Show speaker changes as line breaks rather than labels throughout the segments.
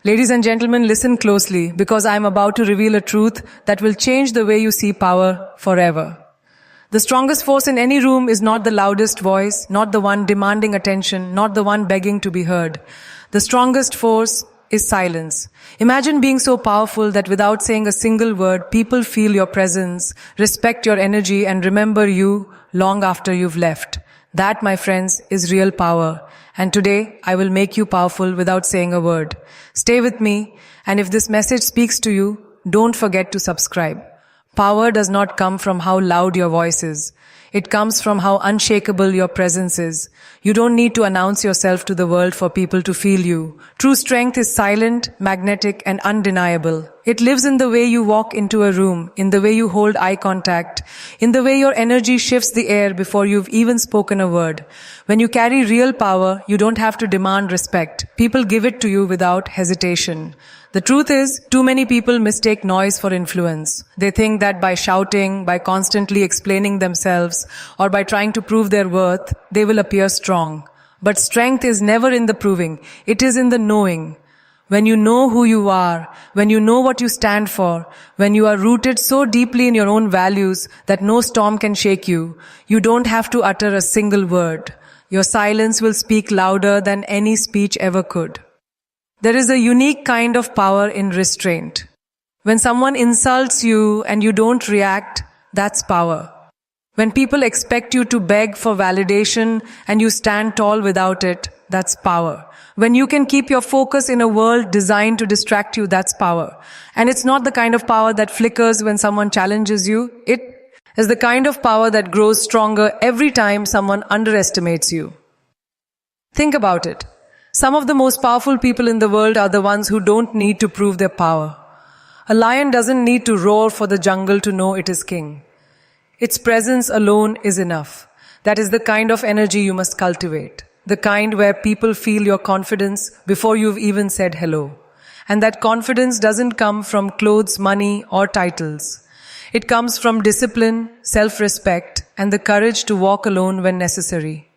Ladies and gentlemen, listen closely because I am about to reveal a truth that will change the way you see power forever. The strongest force in any room is not the loudest voice, not the one demanding attention, not the one begging to be heard. The strongest force is silence. Imagine being so powerful that without saying a single word, people feel your presence, respect your energy, and remember you long after you've left. That, my friends, is real power. And today, I will make you powerful without saying a word. Stay with me, and if this message speaks to you, don't forget to subscribe. Power does not come from how loud your voice is. It comes from how unshakable your presence is. You don't need to announce yourself to the world for people to feel you. True strength is silent, magnetic, and undeniable. It lives in the way you walk into a room, in the way you hold eye contact, in the way your energy shifts the air before you've even spoken a word. When you carry real power, you don't have to demand respect. People give it to you without hesitation. The truth is, too many people mistake noise for influence. They think that by shouting, by constantly explaining themselves, or by trying to prove their worth, they will appear strong. But strength is never in the proving. It is in the knowing. When you know who you are, when you know what you stand for, when you are rooted so deeply in your own values that no storm can shake you, you don't have to utter a single word. Your silence will speak louder than any speech ever could. There is a unique kind of power in restraint. When someone insults you and you don't react, that's power. When people expect you to beg for validation and you stand tall without it, that's power. When you can keep your focus in a world designed to distract you, that's power. And it's not the kind of power that flickers when someone challenges you. It is the kind of power that grows stronger every time someone underestimates you. Think about it. Some of the most powerful people in the world are the ones who don't need to prove their power. A lion doesn't need to roar for the jungle to know it is king. Its presence alone is enough. That is the kind of energy you must cultivate. The kind where people feel your confidence before you've even said hello. And that confidence doesn't come from clothes, money, or titles. It comes from discipline, self-respect, and the courage to walk alone when necessary.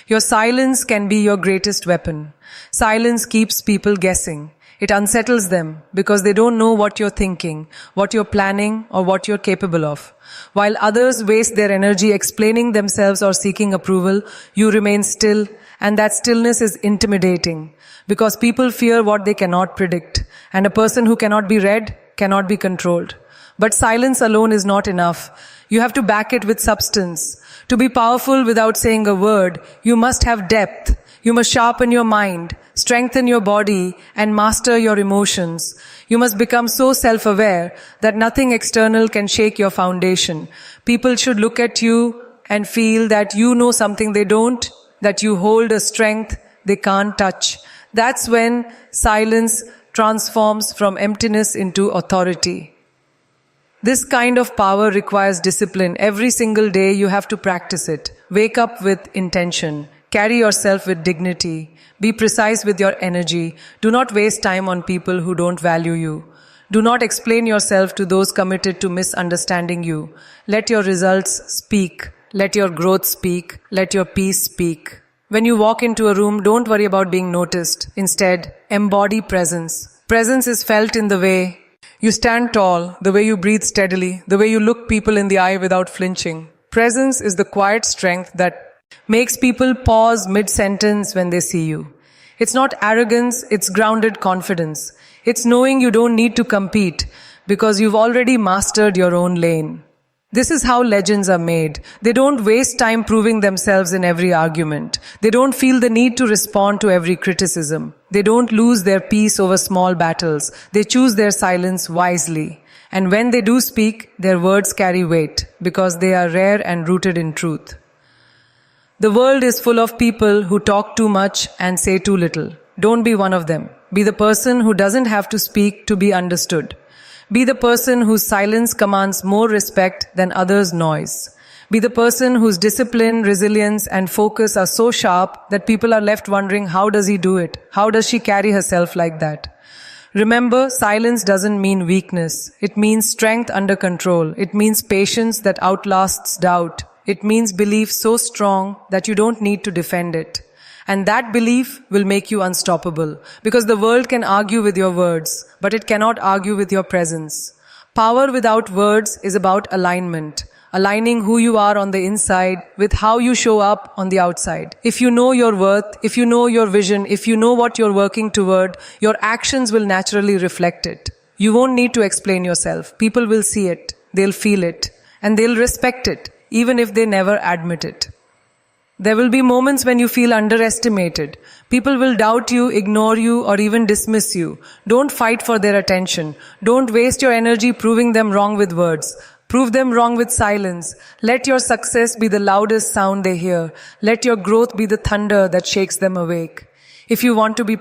Your silence can be your greatest weapon. Silence keeps people guessing. It unsettles them because they don't know what you're thinking, what you're planning, or what you're capable of. While others waste their energy explaining themselves or seeking approval, you remain still, and that stillness is intimidating because people fear what they cannot predict, and a person who cannot be read cannot be controlled. But silence alone is not enough. You have to back it with substance. To be powerful without saying a word, you must have depth. You must sharpen your mind, strengthen your body, and master your emotions. You must become so self-aware that nothing external can shake your foundation. People should look at you and feel that you know something they don't, that you hold a strength they can't touch. That's when silence transforms from emptiness into authority. This kind of power requires discipline. Every single day you have to practice it. Wake up with intention. Carry yourself with dignity. Be precise with your energy. Do not waste time on people who don't value you. Do not explain yourself to those committed to misunderstanding you. Let your results speak. Let your growth speak. Let your peace speak. When you walk into a room, don't worry about being noticed. Instead, embody presence. Presence is felt in the way you stand tall, the way you breathe steadily, the way you look people in the eye without flinching. Presence is the quiet strength that makes people pause mid-sentence when they see you. It's not arrogance, it's grounded confidence. It's knowing you don't need to compete because you've already mastered your own lane. This is how legends are made. They don't waste time proving themselves in every argument. They don't feel the need to respond to every criticism. They don't lose their peace over small battles. They choose their silence wisely. And when they do speak, their words carry weight because they are rare and rooted in truth. The world is full of people who talk too much and say too little. Don't be one of them. Be the person who doesn't have to speak to be understood. Be the person whose silence commands more respect than others' noise. Be the person whose discipline, resilience, and focus are so sharp that people are left wondering, how does he do it? How does she carry herself like that? Remember, silence doesn't mean weakness. It means strength under control. It means patience that outlasts doubt. It means belief so strong that you don't need to defend it. And that belief will make you unstoppable, because the world can argue with your words, but it cannot argue with your presence. Power without words is about alignment, aligning who you are on the inside with how you show up on the outside. If you know your worth, if you know your vision, if you know what you're working toward, your actions will naturally reflect it. You won't need to explain yourself. People will see it, they'll feel it, and they'll respect it, even if they never admit it. There will be moments when you feel underestimated. People will doubt you, ignore you, or even dismiss you. Don't fight for their attention. Don't waste your energy proving them wrong with words. Prove them wrong with silence. Let your success be the loudest sound they hear. Let your growth be the thunder that shakes them awake. If you want to be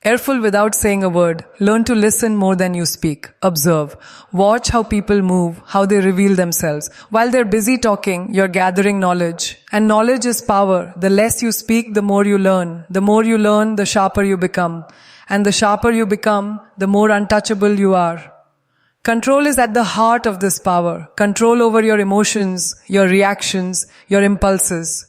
careful without saying a word. Learn to listen more than you speak. Observe. Watch how people move, how they reveal themselves. While they're busy talking, you're gathering knowledge. And knowledge is power. The less you speak, the more you learn. The more you learn, the sharper you become. And the sharper you become, the more untouchable you are. Control is at the heart of this power. Control over your emotions, your reactions, your impulses.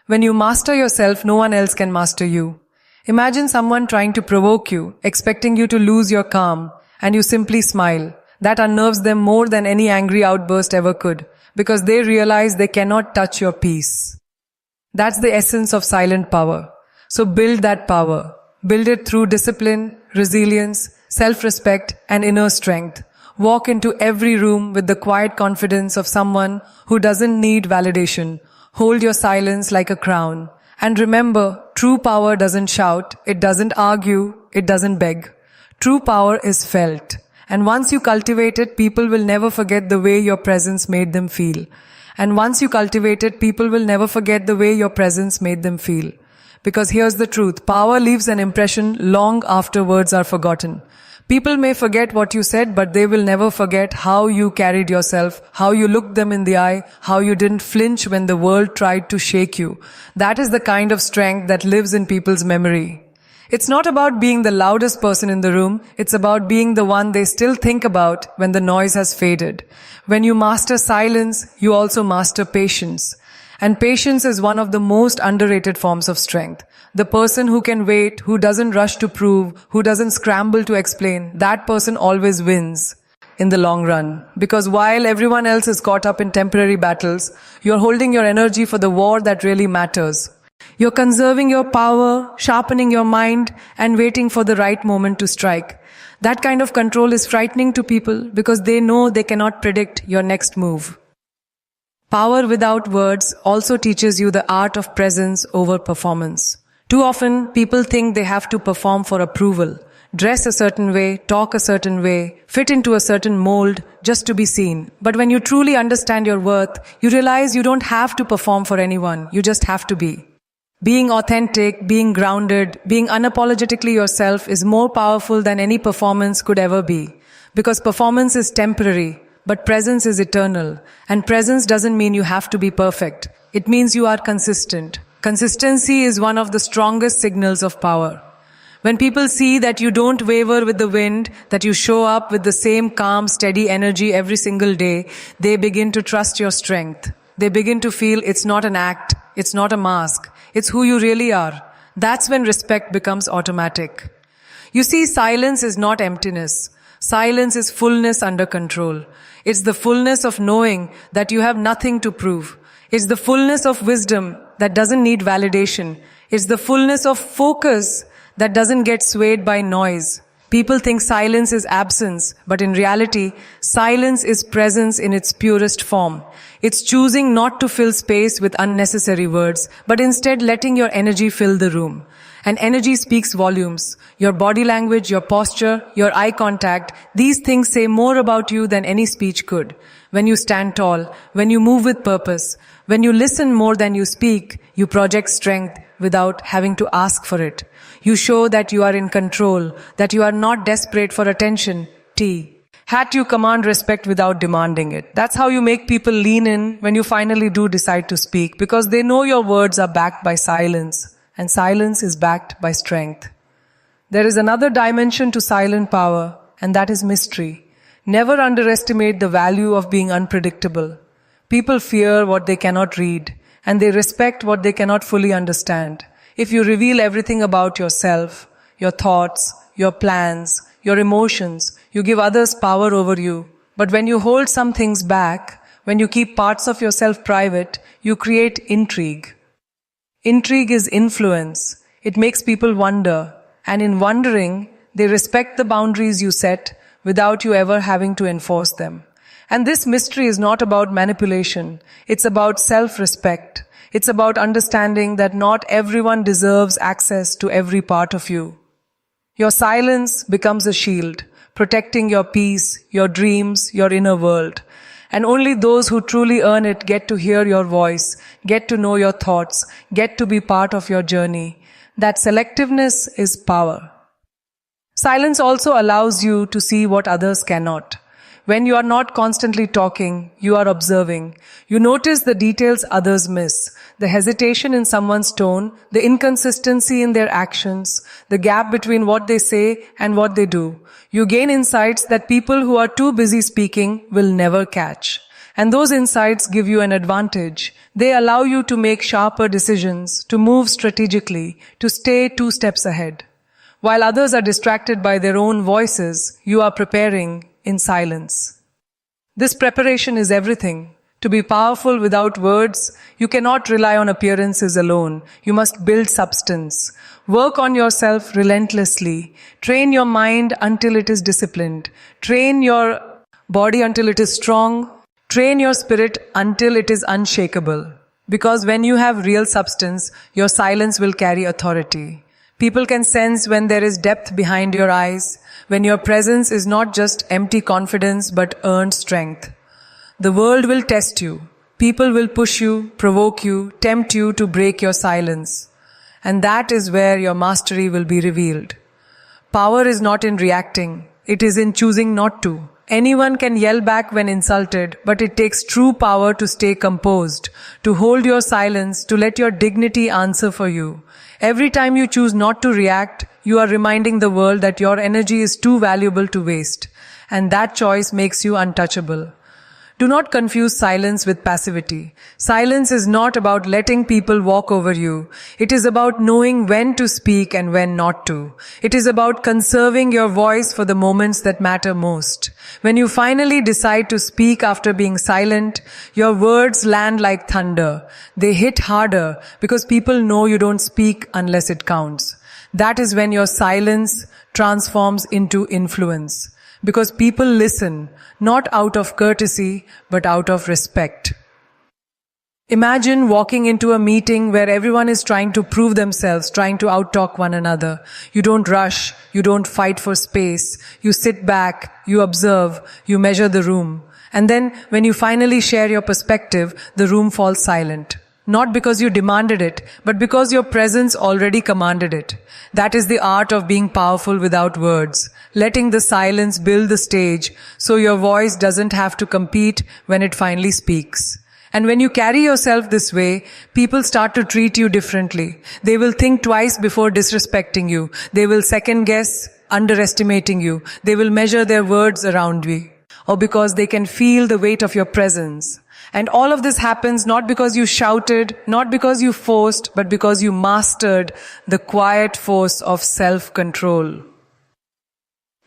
When you master yourself, no one else can master you. Imagine someone trying to provoke you, expecting you to lose your calm, and you simply smile. That unnerves them more than any angry outburst ever could, because they realize they cannot touch your peace. That's the essence of silent power. So build that power. Build it through discipline, resilience, self-respect, and inner strength. Walk into every room with the quiet confidence of someone who doesn't need validation. Hold your silence like a crown. And remember, true power doesn't shout, it doesn't argue, it doesn't beg. True power is felt. And once you cultivate it, people will never forget the way your presence made them feel. And once you cultivate it, people will never forget the way your presence made them feel. Because here's the truth, power leaves an impression long after words are forgotten. People may forget what you said, but they will never forget how you carried yourself, how you looked them in the eye, how you didn't flinch when the world tried to shake you. That is the kind of strength that lives in people's memory. It's not about being the loudest person in the room, it's about being the one they still think about when the noise has faded. When you master silence, you also master patience. And patience is one of the most underrated forms of strength. The person who can wait, who doesn't rush to prove, who doesn't scramble to explain, that person always wins in the long run. Because while everyone else is caught up in temporary battles, you're holding your energy for the war that really matters. You're conserving your power, sharpening your mind, and waiting for the right moment to strike. That kind of control is frightening to people because they know they cannot predict your next move. Power without words also teaches you the art of presence over performance. Too often, people think they have to perform for approval, dress a certain way, talk a certain way, fit into a certain mold just to be seen. But when you truly understand your worth, you realize you don't have to perform for anyone, you just have to be. Being authentic, being grounded, being unapologetically yourself is more powerful than any performance could ever be. Because performance is temporary, but presence is eternal. And presence doesn't mean you have to be perfect. It means you are consistent. Consistency is one of the strongest signals of power. When people see that you don't waver with the wind, that you show up with the same calm, steady energy every single day, they begin to trust your strength. They begin to feel it's not an act, it's not a mask, it's who you really are. That's when respect becomes automatic. You see, silence is not emptiness. Silence is fullness under control. It's the fullness of knowing that you have nothing to prove. It's the fullness of wisdom that doesn't need validation. It's the fullness of focus that doesn't get swayed by noise. People think silence is absence, but in reality, silence is presence in its purest form. It's choosing not to fill space with unnecessary words, but instead letting your energy fill the room. And energy speaks volumes. Your body language, your posture, your eye contact, these things say more about you than any speech could. When you stand tall, when you move with purpose, when you listen more than you speak, you project strength without having to ask for it. You show that you are in control, that you are not desperate for attention. You command respect without demanding it. That's how you make people lean in when you finally do decide to speak, because they know your words are backed by silence, and silence is backed by strength. There is another dimension to silent power, and that is mystery. Never underestimate the value of being unpredictable. People fear what they cannot read, and they respect what they cannot fully understand. If you reveal everything about yourself, your thoughts, your plans, your emotions, you give others power over you. But when you hold some things back, when you keep parts of yourself private, you create intrigue. Intrigue is influence. It makes people wonder, and in wondering, they respect the boundaries you set without you ever having to enforce them. And this mystery is not about manipulation. It's about self-respect. It's about understanding that not everyone deserves access to every part of you. Your silence becomes a shield, protecting your peace, your dreams, your inner world. And only those who truly earn it get to hear your voice, get to know your thoughts, get to be part of your journey. That selectiveness is power. Silence also allows you to see what others cannot. When you are not constantly talking, you are observing. You notice the details others miss, the hesitation in someone's tone, the inconsistency in their actions, the gap between what they say and what they do. You gain insights that people who are too busy speaking will never catch. And those insights give you an advantage. They allow you to make sharper decisions, to move strategically, to stay 2 steps ahead. While others are distracted by their own voices, you are preparing in silence. This preparation is everything. To be powerful without words, you cannot rely on appearances alone. You must build substance. Work on yourself relentlessly. Train your mind until it is disciplined. Train your body until it is strong. Train your spirit until it is unshakable. Because when you have real substance, your silence will carry authority. People can sense when there is depth behind your eyes, when your presence is not just empty confidence but earned strength. The world will test you. People will push you, provoke you, tempt you to break your silence. And that is where your mastery will be revealed. Power is not in reacting. It is in choosing not to. Anyone can yell back when insulted, but it takes true power to stay composed, to hold your silence, to let your dignity answer for you. Every time you choose not to react, you are reminding the world that your energy is too valuable to waste, and that choice makes you untouchable. Do not confuse silence with passivity. Silence is not about letting people walk over you. It is about knowing when to speak and when not to. It is about conserving your voice for the moments that matter most. When you finally decide to speak after being silent, your words land like thunder. They hit harder because people know you don't speak unless it counts. That is when your silence transforms into influence. Because people listen, not out of courtesy, but out of respect. Imagine walking into a meeting where everyone is trying to prove themselves, trying to outtalk one another. You don't rush, you don't fight for space. You sit back, you observe, you measure the room. And then, when you finally share your perspective, the room falls silent. Not because you demanded it, but because your presence already commanded it. That is the art of being powerful without words. Letting the silence build the stage so your voice doesn't have to compete when it finally speaks. And when you carry yourself this way, people start to treat you differently. They will think twice before disrespecting you. They will second guess, underestimating you. They will measure their words around you. Or because they can feel the weight of your presence. And all of this happens not because you shouted, not because you forced, but because you mastered the quiet force of self-control.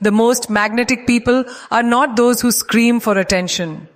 The most magnetic people are not those who scream for attention.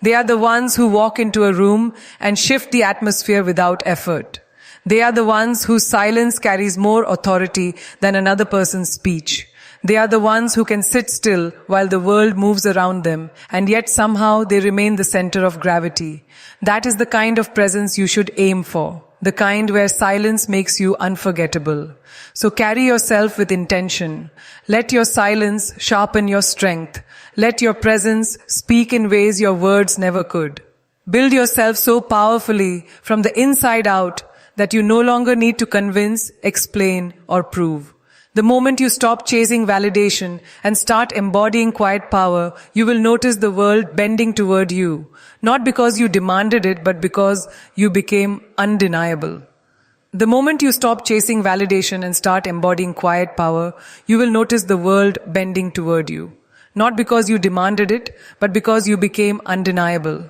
They are the ones who walk into a room and shift the atmosphere without effort. They are the ones whose silence carries more authority than another person's speech. They are the ones who can sit still while the world moves around them, and yet somehow they remain the center of gravity. That is the kind of presence you should aim for, the kind where silence makes you unforgettable. So carry yourself with intention. Let your silence sharpen your strength. Let your presence speak in ways your words never could. Build yourself so powerfully from the inside out that you no longer need to convince, explain, or prove. The moment you stop chasing validation and start embodying quiet power, you will notice the world bending toward you. Not because you demanded it, but because you became undeniable. The moment you stop chasing validation and start embodying quiet power, you will notice the world bending toward you. Not because you demanded it, but because you became undeniable.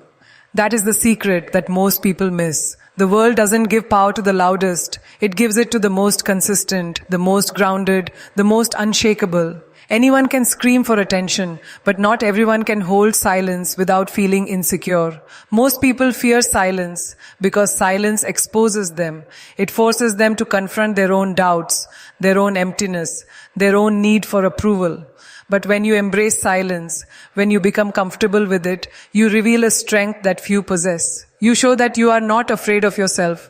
That is the secret that most people miss. The world doesn't give power to the loudest. It gives it to the most consistent, the most grounded, the most unshakable. Anyone can scream for attention, but not everyone can hold silence without feeling insecure. Most people fear silence because silence exposes them. It forces them to confront their own doubts, their own emptiness, their own need for approval. But when you embrace silence, when you become comfortable with it, you reveal a strength that few possess. You show that you are not afraid of yourself,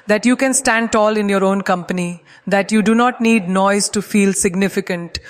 that you can stand tall in your own company, that you do not need noise to feel significant.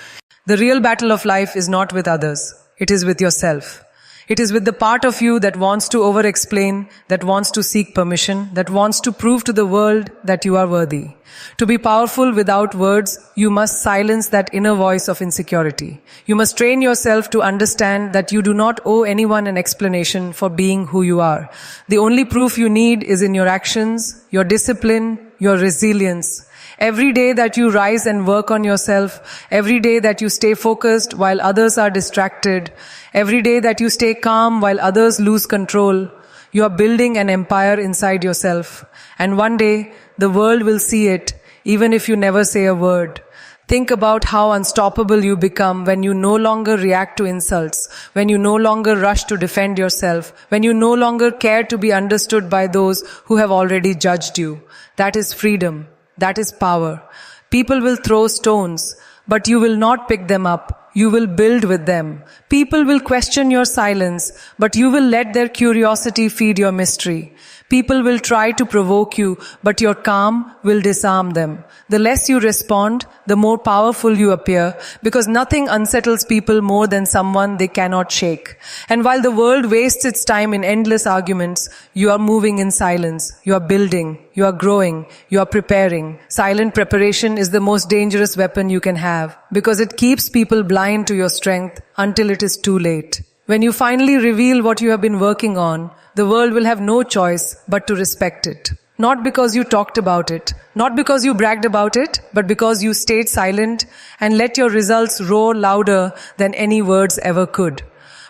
The real battle of life is not with others. It is with yourself. It is with the part of you that wants to over-explain, that wants to seek permission, that wants to prove to the world that you are worthy. To be powerful without words, you must silence that inner voice of insecurity. You must train yourself to understand that you do not owe anyone an explanation for being who you are. The only proof you need is in your actions, your discipline, your resilience. Every day that you rise and work on yourself, every day that you stay focused while others are distracted, every day that you stay calm while others lose control, you are building an empire inside yourself. And one day, the world will see it, even if you never say a word. Think about how unstoppable you become when you no longer react to insults, when you no longer rush to defend yourself, when you no longer care to be understood by those who have already judged you. That is freedom. That is power. People will throw stones, but you will not pick them up. You will build with them. People will question your silence, but you will let their curiosity feed your mystery. People will try to provoke you, but your calm will disarm them. The less you respond, the more powerful you appear, because nothing unsettles people more than someone they cannot shake. And while the world wastes its time in endless arguments, you are moving in silence. You are building. You are growing. You are preparing. Silent preparation is the most dangerous weapon you can have, because it keeps people blind to your strength until it is too late. When you finally reveal what you have been working on, the world will have no choice but to respect it. Not because you talked about it, not because you bragged about it, but because you stayed silent and let your results roar louder than any words ever could.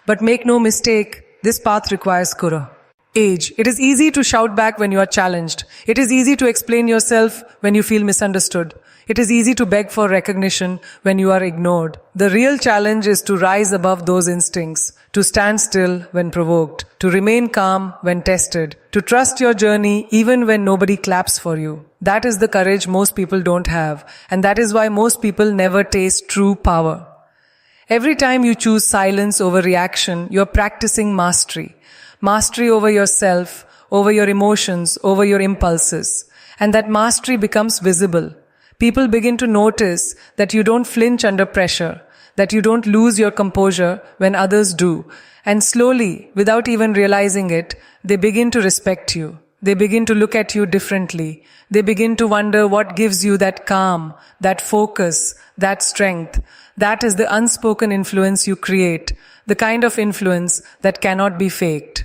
But make no mistake, this path requires courage. It is easy to shout back when you are challenged. It is easy to explain yourself when you feel misunderstood. It is easy to beg for recognition when you are ignored. The real challenge is to rise above those instincts, to stand still when provoked, to remain calm when tested, to trust your journey even when nobody claps for you. That is the courage most people don't have, and that is why most people never taste true power. Every time you choose silence over reaction, you are practicing mastery. Mastery over yourself, over your emotions, over your impulses. And that mastery becomes visible. People begin to notice that you don't flinch under pressure, that you don't lose your composure when others do. And slowly, without even realizing it, they begin to respect you. They begin to look at you differently. They begin to wonder what gives you that calm, that focus, that strength. That is the unspoken influence you create, the kind of influence that cannot be faked.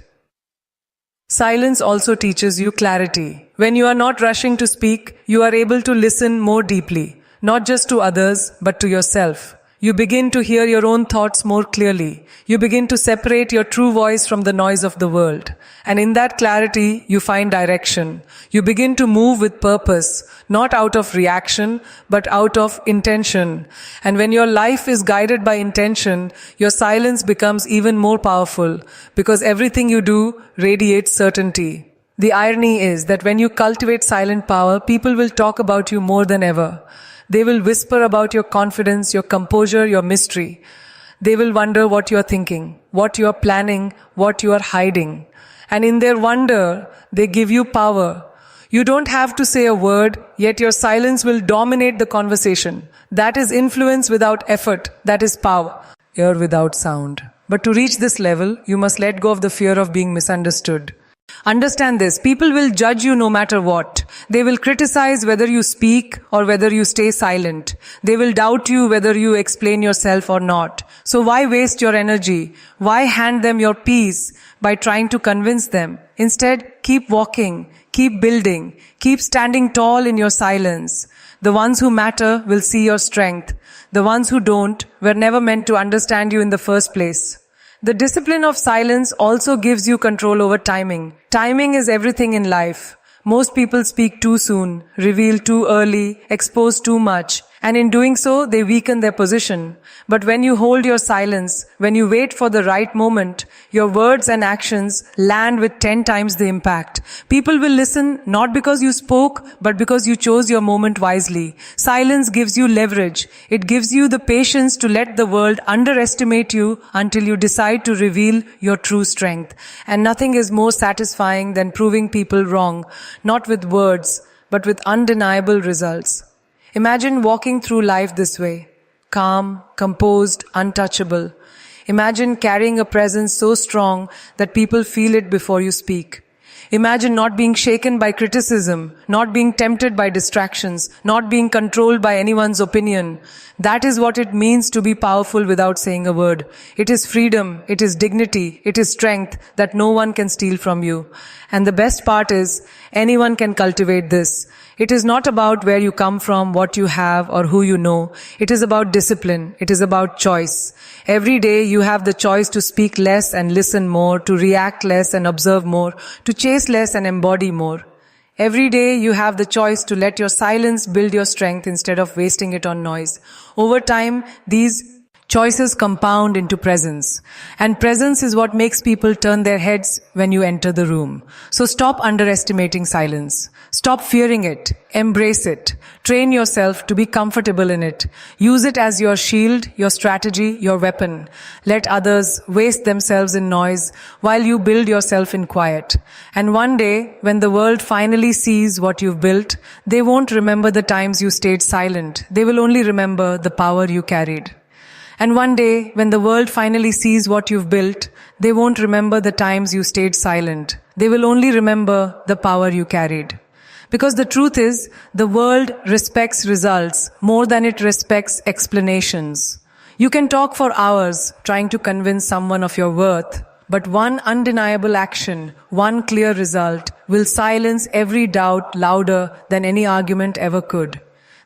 Silence also teaches you clarity. When you are not rushing to speak, you are able to listen more deeply, not just to others, but to yourself. You begin to hear your own thoughts more clearly. You begin to separate your true voice from the noise of the world. And in that clarity, you find direction. You begin to move with purpose, not out of reaction, but out of intention. And when your life is guided by intention, your silence becomes even more powerful, because everything you do radiates certainty. The irony is that when you cultivate silent power, people will talk about you more than ever. They will whisper about your confidence, your composure, your mystery. They will wonder what you are thinking, what you are planning, what you are hiding. And in their wonder, they give you power. You don't have to say a word, yet your silence will dominate the conversation. That is influence without effort. That is power. Ear without sound. But to reach this level, you must let go of the fear of being misunderstood. Understand this, people will judge you no matter what. They will criticize whether you speak or whether you stay silent. They will doubt you whether you explain yourself or not. So why waste your energy? Why hand them your peace by trying to convince them? Instead, keep walking, keep building, keep standing tall in your silence. The ones who matter will see your strength. The ones who don't were never meant to understand you in the first place. The discipline of silence also gives you control over timing. Timing is everything in life. Most people speak too soon, reveal too early, expose too much, and in doing so, they weaken their position. But when you hold your silence, when you wait for the right moment, your words and actions land with 10 times the impact. People will listen not because you spoke, but because you chose your moment wisely. Silence gives you leverage. It gives you the patience to let the world underestimate you until you decide to reveal your true strength. And nothing is more satisfying than proving people wrong, not with words, but with undeniable results. Imagine walking through life this way, calm, composed, untouchable. Imagine carrying a presence so strong that people feel it before you speak. Imagine not being shaken by criticism, not being tempted by distractions, not being controlled by anyone's opinion. That is what it means to be powerful without saying a word. It is freedom, it is dignity, it is strength that no one can steal from you. And the best part is, anyone can cultivate this. It is not about where you come from, what you have, or who you know. It is about discipline. It is about choice. Every day you have the choice to speak less and listen more, to react less and observe more, to chase less and embody more. Every day you have the choice to let your silence build your strength instead of wasting it on noise. Over time, these choices compound into presence. And presence is what makes people turn their heads when you enter the room. So stop underestimating silence. Stop fearing it. Embrace it. Train yourself to be comfortable in it. Use it as your shield, your strategy, your weapon. Let others waste themselves in noise while you build yourself in quiet. And one day, when the world finally sees what you've built, they won't remember the times you stayed silent. They will only remember the power you carried. And one day, when the world finally sees what you've built, they won't remember the times you stayed silent. They will only remember the power you carried. Because the truth is, the world respects results more than it respects explanations. You can talk for hours trying to convince someone of your worth, but one undeniable action, one clear result, will silence every doubt louder than any argument ever could.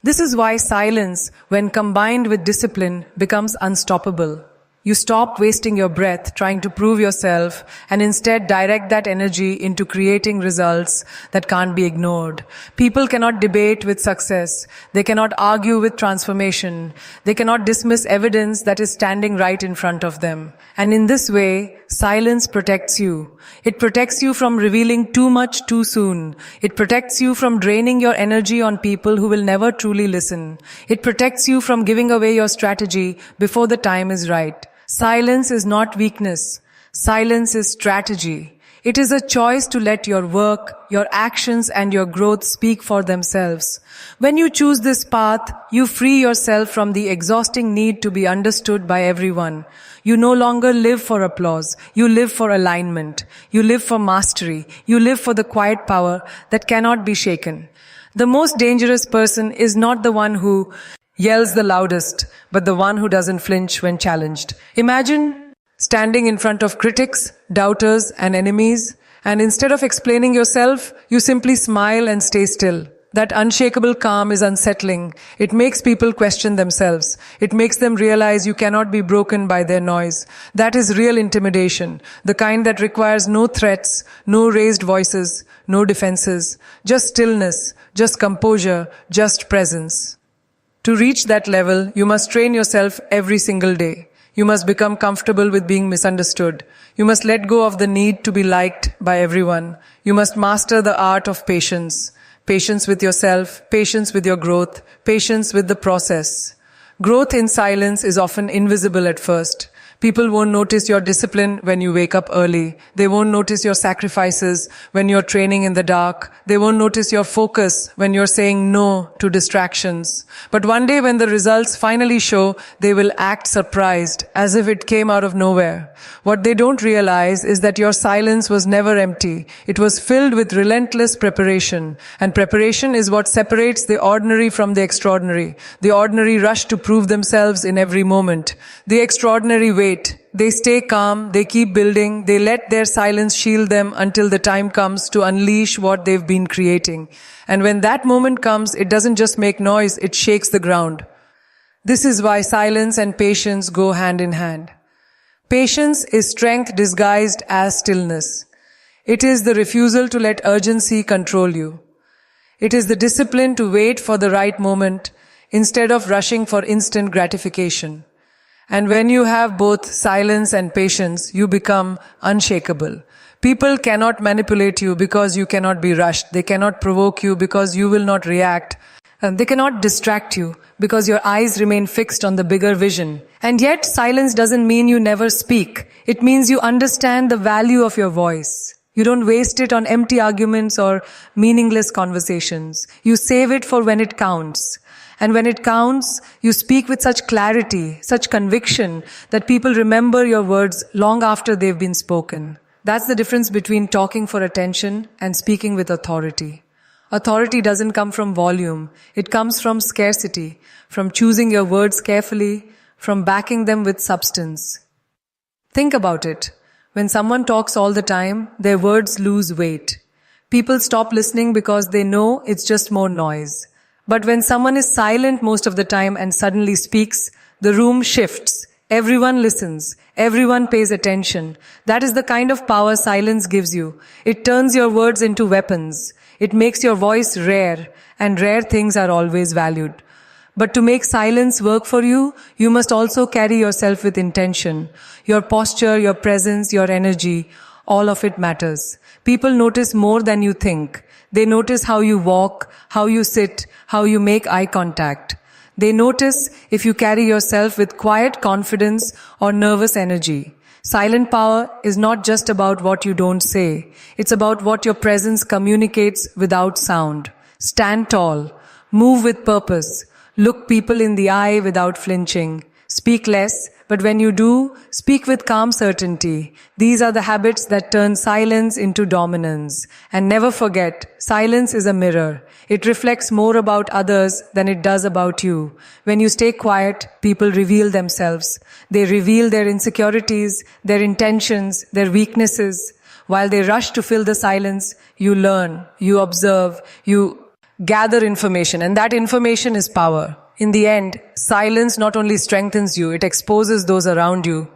This is why silence, when combined with discipline, becomes unstoppable. You stop wasting your breath trying to prove yourself and instead direct that energy into creating results that can't be ignored. People cannot debate with success. They cannot argue with transformation. They cannot dismiss evidence that is standing right in front of them. And in this way, silence protects you. It protects you from revealing too much too soon. It protects you from draining your energy on people who will never truly listen. It protects you from giving away your strategy before the time is right. Silence is not weakness. Silence is strategy. It is a choice to let your work, your actions, and your growth speak for themselves. When you choose this path, you free yourself from the exhausting need to be understood by everyone. You no longer live for applause. You live for alignment. You live for mastery. You live for the quiet power that cannot be shaken. The most dangerous person is not the one who yells the loudest, but the one who doesn't flinch when challenged. Imagine standing in front of critics, doubters, and enemies, and instead of explaining yourself, you simply smile and stay still. That unshakable calm is unsettling. It makes people question themselves. It makes them realize you cannot be broken by their noise. That is real intimidation, the kind that requires no threats, no raised voices, no defenses, just stillness, just composure, just presence. To reach that level, you must train yourself every single day. You must become comfortable with being misunderstood. You must let go of the need to be liked by everyone. You must master the art of patience. Patience with yourself, patience with your growth, patience with the process. Growth in silence is often invisible at first. People won't notice your discipline when you wake up early. They won't notice your sacrifices when you're training in the dark. They won't notice your focus when you're saying no to distractions. But one day when the results finally show, they will act surprised, as if it came out of nowhere. What they don't realize is that your silence was never empty. It was filled with relentless preparation. And preparation is what separates the ordinary from the extraordinary. The ordinary rush to prove themselves in every moment. The extraordinary wait. They stay calm, they keep building, they let their silence shield them until the time comes to unleash what they've been creating. And when that moment comes, it doesn't just make noise, it shakes the ground. This is why silence and patience go hand in hand. Patience is strength disguised as stillness. It is the refusal to let urgency control you. It is the discipline to wait for the right moment instead of rushing for instant gratification. And when you have both silence and patience, you become unshakable. People cannot manipulate you because you cannot be rushed. They cannot provoke you because you will not react. And they cannot distract you because your eyes remain fixed on the bigger vision. And yet, silence doesn't mean you never speak. It means you understand the value of your voice. You don't waste it on empty arguments or meaningless conversations. You save it for when it counts. And when it counts, you speak with such clarity, such conviction, that people remember your words long after they've been spoken. That's the difference between talking for attention and speaking with authority. Authority doesn't come from volume. It comes from scarcity, from choosing your words carefully, from backing them with substance. Think about it. When someone talks all the time, their words lose weight. People stop listening because they know it's just more noise. But when someone is silent most of the time and suddenly speaks, the room shifts. Everyone listens. Everyone pays attention. That is the kind of power silence gives you. It turns your words into weapons. It makes your voice rare, and rare things are always valued. But to make silence work for you, you must also carry yourself with intention. Your posture, your presence, your energy, all of it matters. People notice more than you think. They notice how you walk, how you sit, how you make eye contact. They notice if you carry yourself with quiet confidence or nervous energy. Silent power is not just about what you don't say. It's about what your presence communicates without sound. Stand tall. Move with purpose. Look people in the eye without flinching. Speak less, but when you do, speak with calm certainty. These are the habits that turn silence into dominance. And never forget, silence is a mirror. It reflects more about others than it does about you. When you stay quiet, people reveal themselves. They reveal their insecurities, their intentions, their weaknesses. While they rush to fill the silence, you learn, you observe, you gather information, and that information is power. In the end, silence not only strengthens you, it exposes those around you